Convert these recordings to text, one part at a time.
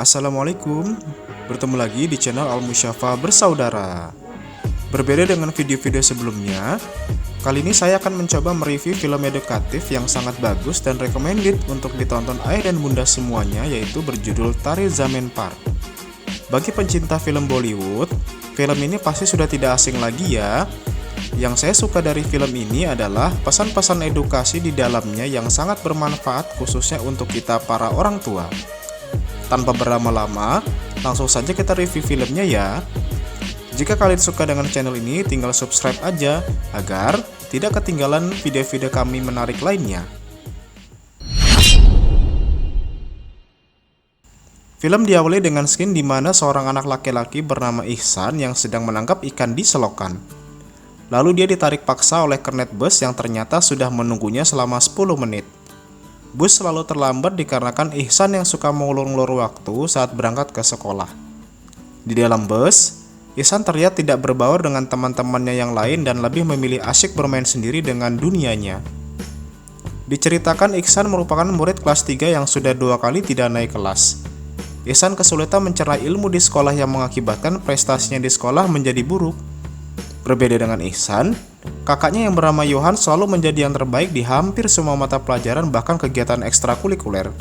Assalamualaikum, bertemu lagi di channel Al-Musyafa Bersaudara. Berbeda dengan video-video sebelumnya, kali ini saya akan mencoba mereview film edukatif yang sangat bagus dan recommended untuk ditonton ayah dan bunda semuanya, yaitu berjudul Tari Zaman Park. Bagi pencinta film Bollywood, film ini pasti sudah tidak asing lagi ya. Yang saya suka dari film ini adalah pesan-pesan edukasi di dalamnya yang sangat bermanfaat khususnya untuk kita para orang tua. Tanpa berlama-lama, langsung saja kita review filmnya ya. Jika kalian suka dengan channel ini, tinggal subscribe aja agar tidak ketinggalan video-video kami menarik lainnya. Film diawali dengan scene di mana seorang anak laki-laki bernama Ihsan yang sedang menangkap ikan di selokan. Lalu dia ditarik paksa oleh kernet bus yang ternyata sudah menunggunya selama 10 menit. Bus selalu terlambat dikarenakan Ihsan yang suka mengulur-ulur waktu saat berangkat ke sekolah. Di dalam bus, Ihsan terlihat tidak berbaur dengan teman-temannya yang lain dan lebih memilih asyik bermain sendiri dengan dunianya. Diceritakan Ihsan merupakan murid kelas 3 yang sudah 2 kali tidak naik kelas. Ihsan kesulitan mencerna ilmu di sekolah yang mengakibatkan prestasinya di sekolah menjadi buruk. Berbeda dengan Ihsan, kakaknya yang bernama Johan selalu menjadi yang terbaik di hampir semua mata pelajaran bahkan kegiatan ekstrakurikuler.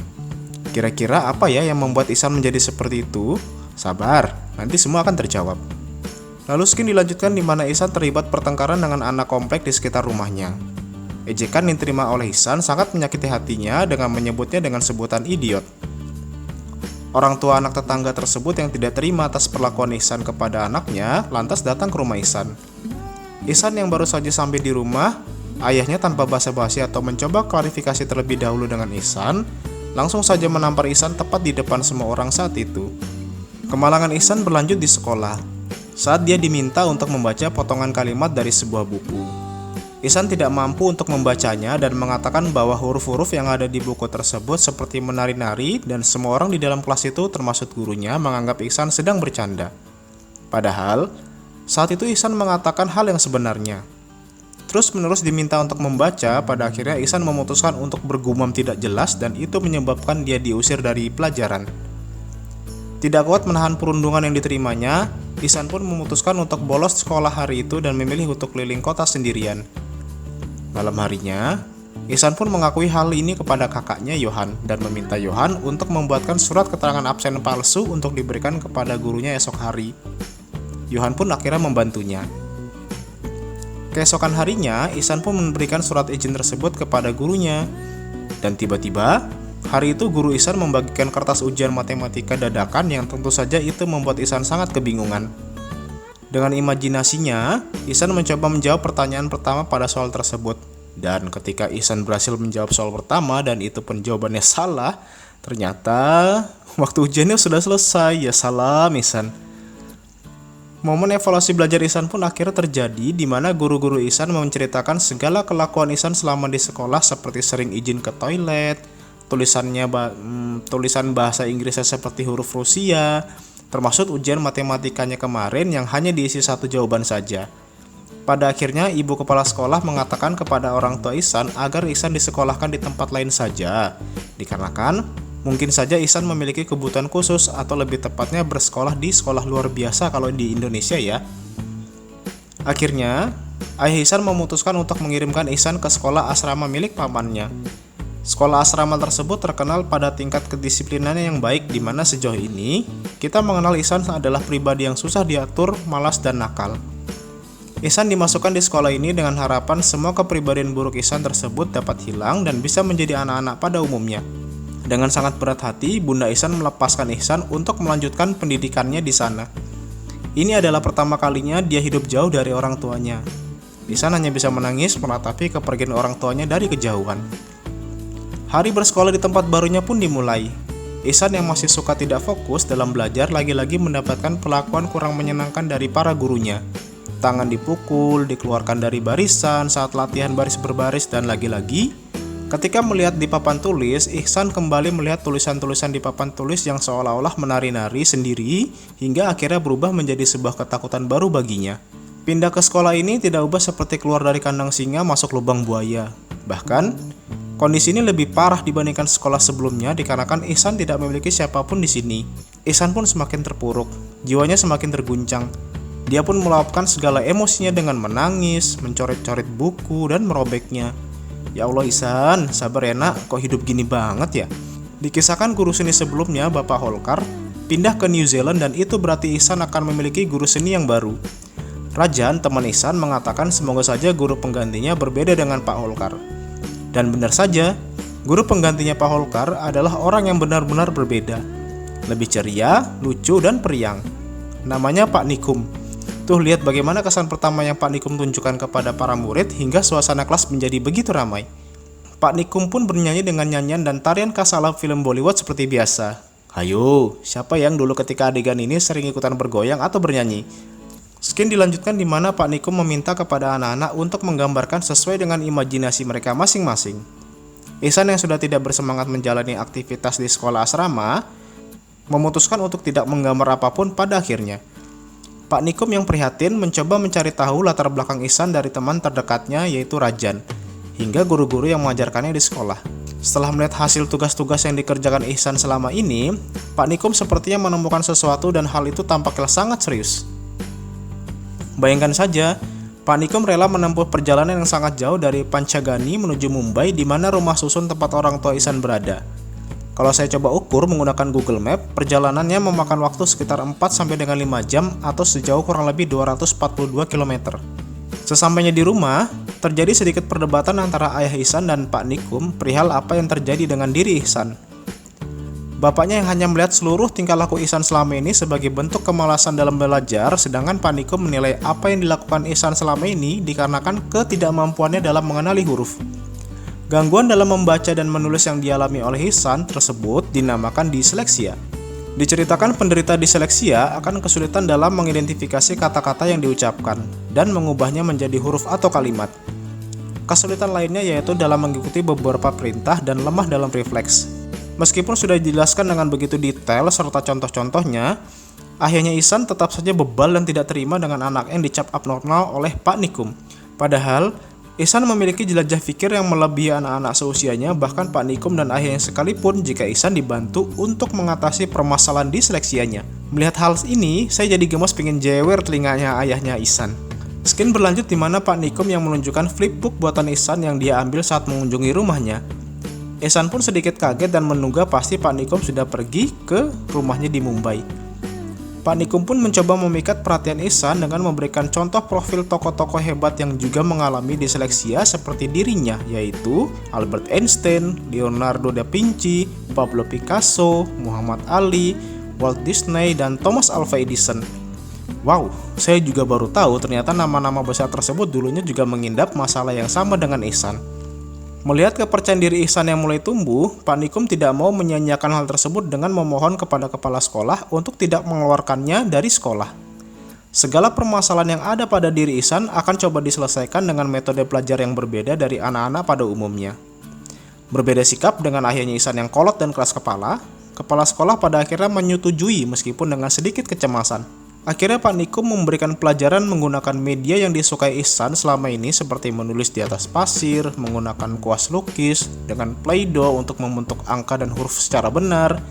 Kira-kira apa ya yang membuat Ihsan menjadi seperti itu? Sabar, nanti semua akan terjawab. Lalu scene dilanjutkan di mana Ihsan terlibat pertengkaran dengan anak komplek di sekitar rumahnya. Ejekan yang diterima oleh Ihsan sangat menyakiti hatinya dengan menyebutnya dengan sebutan idiot. Orang tua anak tetangga tersebut yang tidak terima atas perlakuan Ihsan kepada anaknya lantas datang ke rumah Ihsan. Ihsan yang baru saja sampai di rumah, ayahnya tanpa basa-basi atau mencoba klarifikasi terlebih dahulu dengan Ihsan, langsung saja menampar Ihsan tepat di depan semua orang saat itu. Kemalangan Ihsan berlanjut di sekolah, saat dia diminta untuk membaca potongan kalimat dari sebuah buku. Ihsan tidak mampu untuk membacanya dan mengatakan bahwa huruf-huruf yang ada di buku tersebut seperti menari-nari dan semua orang di dalam kelas itu termasuk gurunya menganggap Ihsan sedang bercanda. Padahal, saat itu Ihsan mengatakan hal yang sebenarnya. Terus-menerus diminta untuk membaca, pada akhirnya Ihsan memutuskan untuk bergumam tidak jelas dan itu menyebabkan dia diusir dari pelajaran. Tidak kuat menahan perundungan yang diterimanya, Ihsan pun memutuskan untuk bolos sekolah hari itu dan memilih untuk keliling kota sendirian. Malam harinya, Ihsan pun mengakui hal ini kepada kakaknya Johan dan meminta Johan untuk membuatkan surat keterangan absen palsu untuk diberikan kepada gurunya esok hari. Johan pun akhirnya membantunya. Keesokan harinya, Ihsan pun memberikan surat izin tersebut kepada gurunya. Dan tiba-tiba, hari itu guru Ihsan membagikan kertas ujian matematika dadakan yang tentu saja itu membuat Ihsan sangat kebingungan. Dengan imajinasinya, Ihsan mencoba menjawab pertanyaan pertama pada soal tersebut. Dan ketika Ihsan berhasil menjawab soal pertama dan itu pun jawabannya salah, ternyata waktu ujiannya sudah selesai. Ya salam Ihsan. Momen evaluasi belajar Ihsan pun akhirnya terjadi di mana guru-guru Ihsan menceritakan segala kelakuan Ihsan selama di sekolah seperti sering izin ke toilet, tulisan bahasa Inggrisnya seperti huruf Rusia, termasuk ujian matematikanya kemarin yang hanya diisi satu jawaban saja. Pada akhirnya ibu kepala sekolah mengatakan kepada orang tua Ihsan agar Ihsan disekolahkan di tempat lain saja, dikarenakan mungkin saja Ihsan memiliki kebutuhan khusus atau lebih tepatnya bersekolah di sekolah luar biasa kalau di Indonesia ya. Akhirnya, ayah Ihsan memutuskan untuk mengirimkan Ihsan ke sekolah asrama milik pamannya. Sekolah asrama tersebut terkenal pada tingkat kedisiplinannya yang baik di mana sejauh ini kita mengenal Ihsan adalah pribadi yang susah diatur, malas dan nakal. Ihsan dimasukkan di sekolah ini dengan harapan semua kepribadian buruk Ihsan tersebut dapat hilang dan bisa menjadi anak-anak pada umumnya. Dengan sangat berat hati, Bunda Ihsan melepaskan Ihsan untuk melanjutkan pendidikannya di sana. Ini adalah pertama kalinya dia hidup jauh dari orang tuanya. Ihsan hanya bisa menangis meratapi kepergian orang tuanya dari kejauhan. Hari bersekolah di tempat barunya pun dimulai. Ihsan yang masih suka tidak fokus dalam belajar lagi-lagi mendapatkan perlakuan kurang menyenangkan dari para gurunya. Tangan dipukul, dikeluarkan dari barisan saat latihan baris berbaris dan lagi-lagi ketika melihat di papan tulis, Ihsan kembali melihat tulisan-tulisan di papan tulis yang seolah-olah menari-nari sendiri hingga akhirnya berubah menjadi sebuah ketakutan baru baginya. Pindah ke sekolah ini tidak ubah seperti keluar dari kandang singa masuk lubang buaya. Bahkan, kondisi ini lebih parah dibandingkan sekolah sebelumnya dikarenakan Ihsan tidak memiliki siapapun di sini. Ihsan pun semakin terpuruk, jiwanya semakin terguncang. Dia pun meluapkan segala emosinya dengan menangis, mencoret-coret buku, dan merobeknya. Ya Allah Ihsan, sabar ya nak, kok hidup gini banget ya? Dikisahkan guru seni sebelumnya, Bapak Holkar, pindah ke New Zealand dan itu berarti Ihsan akan memiliki guru seni yang baru. Rajan, teman Ihsan, mengatakan semoga saja guru penggantinya berbeda dengan Pak Holkar. Dan benar saja, guru penggantinya Pak Holkar adalah orang yang benar-benar berbeda. Lebih ceria, lucu, dan periang. Namanya Pak Nikum. Tuh lihat bagaimana kesan pertama yang Pak Nikum tunjukkan kepada para murid hingga suasana kelas menjadi begitu ramai. Pak Nikum pun bernyanyi dengan nyanyian dan tarian khas ala film Bollywood seperti biasa. Hayo, siapa yang dulu ketika adegan ini sering ikutan bergoyang atau bernyanyi? Scene dilanjutkan di mana Pak Nikum meminta kepada anak-anak untuk menggambarkan sesuai dengan imajinasi mereka masing-masing. Ihsan yang sudah tidak bersemangat menjalani aktivitas di sekolah asrama, memutuskan untuk tidak menggambar apapun pada akhirnya. Pak Nikum yang prihatin mencoba mencari tahu latar belakang Ihsan dari teman terdekatnya yaitu Rajan, hingga guru-guru yang mengajarkannya di sekolah. Setelah melihat hasil tugas-tugas yang dikerjakan Ihsan selama ini, Pak Nikum sepertinya menemukan sesuatu dan hal itu tampaknya sangat serius. Bayangkan saja, Pak Nikum rela menempuh perjalanan yang sangat jauh dari Panchgani menuju Mumbai di mana rumah susun tempat orang tua Ihsan berada. Kalau saya coba ukur menggunakan Google Map, perjalanannya memakan waktu sekitar 4-5 jam atau sejauh kurang lebih 242 km. Sesampainya di rumah, terjadi sedikit perdebatan antara ayah Ihsan dan Pak Nikum perihal apa yang terjadi dengan diri Ihsan. Bapaknya yang hanya melihat seluruh tingkah laku Ihsan selama ini sebagai bentuk kemalasan dalam belajar, sedangkan Pak Nikum menilai apa yang dilakukan Ihsan selama ini dikarenakan ketidakmampuannya dalam mengenali huruf. Gangguan dalam membaca dan menulis yang dialami oleh Ihsan tersebut dinamakan disleksia. Diceritakan penderita disleksia akan kesulitan dalam mengidentifikasi kata-kata yang diucapkan dan mengubahnya menjadi huruf atau kalimat. Kesulitan lainnya yaitu dalam mengikuti beberapa perintah dan lemah dalam refleks. Meskipun sudah dijelaskan dengan begitu detail serta contoh-contohnya, ayahnya Ihsan tetap saja bebal dan tidak terima dengan anak yang dicap abnormal oleh Pak Nikum. Padahal, Ihsan memiliki jelajah pikir yang melebihi anak-anak seusianya, bahkan Pak Nikum dan ayahnya sekalipun jika Ihsan dibantu untuk mengatasi permasalahan disleksianya. Melihat hal ini, saya jadi gemas pengen jewer telinganya ayahnya Ihsan. Scene berlanjut di mana Pak Nikum yang menunjukkan flipbook buatan Ihsan yang dia ambil saat mengunjungi rumahnya. Ihsan pun sedikit kaget dan menduga pasti Pak Nikum sudah pergi ke rumahnya di Mumbai. Pak Nikum pun mencoba memikat perhatian Ihsan dengan memberikan contoh profil tokoh-tokoh hebat yang juga mengalami disleksia seperti dirinya, yaitu Albert Einstein, Leonardo da Vinci, Pablo Picasso, Muhammad Ali, Walt Disney, dan Thomas Alva Edison. Wow, saya juga baru tahu ternyata nama-nama besar tersebut dulunya juga mengidap masalah yang sama dengan Ihsan. Melihat kepercayaan diri Ihsan yang mulai tumbuh, Pak Nikum tidak mau menyanyiakan hal tersebut dengan memohon kepada kepala sekolah untuk tidak mengeluarkannya dari sekolah. Segala permasalahan yang ada pada diri Ihsan akan coba diselesaikan dengan metode belajar yang berbeda dari anak-anak pada umumnya. Berbeda sikap dengan ayahnya Ihsan yang kolot dan keras kepala sekolah pada akhirnya menyetujui meskipun dengan sedikit kecemasan. Akhirnya Pak Nikum memberikan pelajaran menggunakan media yang disukai Ihsan selama ini seperti menulis di atas pasir, menggunakan kuas lukis, dengan Play-Doh untuk membentuk angka dan huruf secara benar.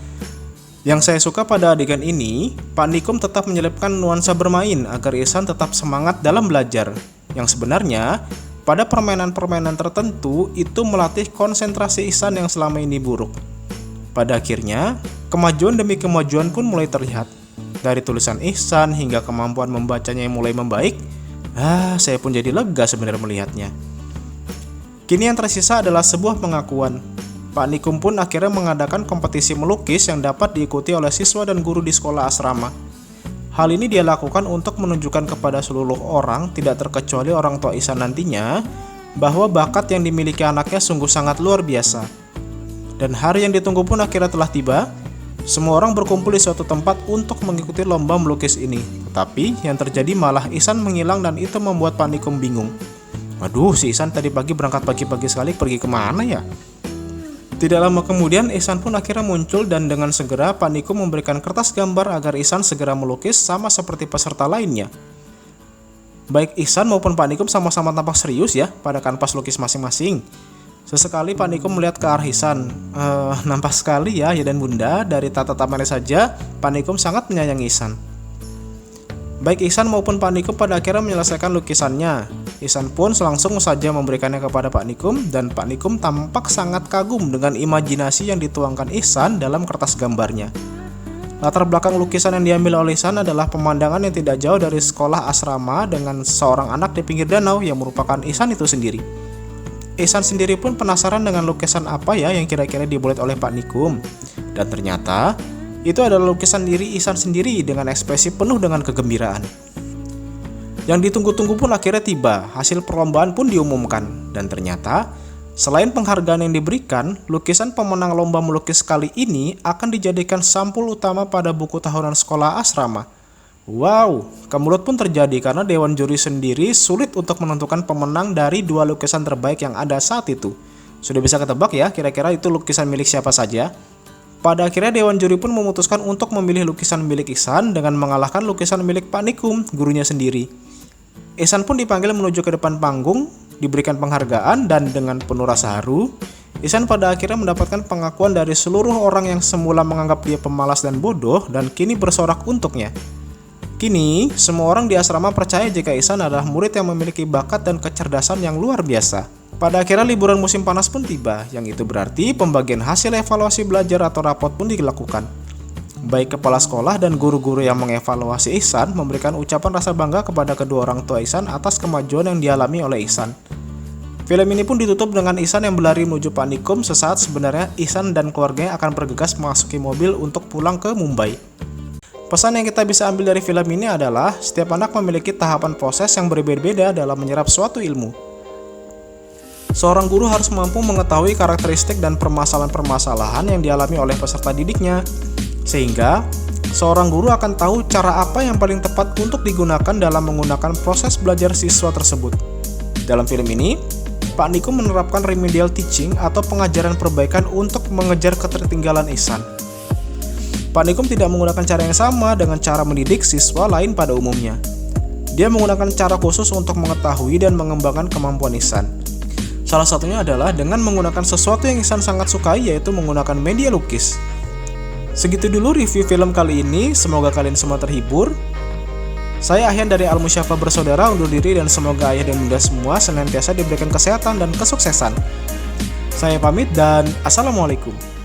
Yang saya suka pada adegan ini, Pak Nikum tetap menyelipkan nuansa bermain agar Ihsan tetap semangat dalam belajar. Yang sebenarnya, pada permainan-permainan tertentu itu melatih konsentrasi Ihsan yang selama ini buruk. Pada akhirnya, kemajuan demi kemajuan pun mulai terlihat. Dari tulisan Ihsan hingga kemampuan membacanya yang mulai membaik, saya pun jadi lega sebenarnya melihatnya. Kini yang tersisa adalah sebuah pengakuan. Pak Nikum pun akhirnya mengadakan kompetisi melukis yang dapat diikuti oleh siswa dan guru di sekolah asrama. Hal ini dia lakukan untuk menunjukkan kepada seluruh orang, tidak terkecuali orang tua Ihsan nantinya, bahwa bakat yang dimiliki anaknya sungguh sangat luar biasa. Dan hari yang ditunggu pun akhirnya telah tiba. Semua orang berkumpul di suatu tempat untuk mengikuti lomba melukis ini. Tetapi yang terjadi malah Ihsan menghilang dan itu membuat Pak Nikum bingung. Waduh, si Ihsan tadi pagi berangkat pagi-pagi sekali, pergi kemana ya? Tidak lama kemudian Ihsan pun akhirnya muncul dan dengan segera Pak Nikum memberikan kertas gambar agar Ihsan segera melukis sama seperti peserta lainnya. Baik Ihsan maupun Pak Nikum sama-sama tampak serius ya pada kanvas lukis masing-masing. Sesekali Pak Nikum melihat ke arah Ihsan. Nampak sekali ya dan bunda, dari tatapannya saja Pak Nikum sangat menyayangi Ihsan. Baik Ihsan maupun Pak Nikum pada akhirnya menyelesaikan lukisannya. Ihsan pun langsung saja memberikannya kepada Pak Nikum, dan Pak Nikum tampak sangat kagum dengan imajinasi yang dituangkan Ihsan dalam kertas gambarnya. Latar belakang lukisan yang diambil oleh Ihsan adalah pemandangan yang tidak jauh dari sekolah asrama dengan seorang anak di pinggir danau yang merupakan Ihsan itu sendiri. Ihsan sendiri pun penasaran dengan lukisan apa ya yang kira-kira dibuat oleh Pak Nikum. Dan ternyata itu adalah lukisan diri Ihsan sendiri dengan ekspresi penuh dengan kegembiraan. Yang ditunggu-tunggu pun akhirnya tiba, hasil perlombaan pun diumumkan. Dan ternyata selain penghargaan yang diberikan, lukisan pemenang lomba melukis kali ini akan dijadikan sampul utama pada buku tahunan sekolah asrama. Wow, kemelut pun terjadi karena dewan juri sendiri sulit untuk menentukan pemenang dari dua lukisan terbaik yang ada saat itu. Sudah bisa ketebak ya kira-kira itu lukisan milik siapa saja? Pada akhirnya dewan juri pun memutuskan untuk memilih lukisan milik Ihsan dengan mengalahkan lukisan milik Pak Nikum, gurunya sendiri. Ihsan pun dipanggil menuju ke depan panggung, diberikan penghargaan, dan dengan penuh rasa haru, Ihsan pada akhirnya mendapatkan pengakuan dari seluruh orang yang semula menganggap dia pemalas dan bodoh dan kini bersorak untuknya. Kini, semua orang di asrama percaya jika Ihsan adalah murid yang memiliki bakat dan kecerdasan yang luar biasa. Pada akhirnya liburan musim panas pun tiba, yang itu berarti pembagian hasil evaluasi belajar atau rapot pun dilakukan. Baik kepala sekolah dan guru-guru yang mengevaluasi Ihsan memberikan ucapan rasa bangga kepada kedua orang tua Ihsan atas kemajuan yang dialami oleh Ihsan. Film ini pun ditutup dengan Ihsan yang berlari menuju Pak Nikum. Sesaat sebenarnya Ihsan dan keluarganya akan bergegas memasuki mobil untuk pulang ke Mumbai. Pesan yang kita bisa ambil dari film ini adalah setiap anak memiliki tahapan proses yang berbeda-beda dalam menyerap suatu ilmu. Seorang guru harus mampu mengetahui karakteristik dan permasalahan-permasalahan yang dialami oleh peserta didiknya, sehingga seorang guru akan tahu cara apa yang paling tepat untuk digunakan dalam menggunakan proses belajar siswa tersebut. Dalam film ini, Pak Nikum menerapkan remedial teaching atau pengajaran perbaikan untuk mengejar ketertinggalan Ihsan. Pak Nikum tidak menggunakan cara yang sama dengan cara mendidik siswa lain pada umumnya. Dia menggunakan cara khusus untuk mengetahui dan mengembangkan kemampuan Ihsan. Salah satunya adalah dengan menggunakan sesuatu yang Ihsan sangat sukai, yaitu menggunakan media lukis. Segitu dulu review film kali ini, semoga kalian semua terhibur. Saya Ahyan dari Al-Musyafah Bersaudara undur diri, dan semoga ayah dan bunda semua senantiasa diberikan kesehatan dan kesuksesan. Saya pamit dan Assalamualaikum.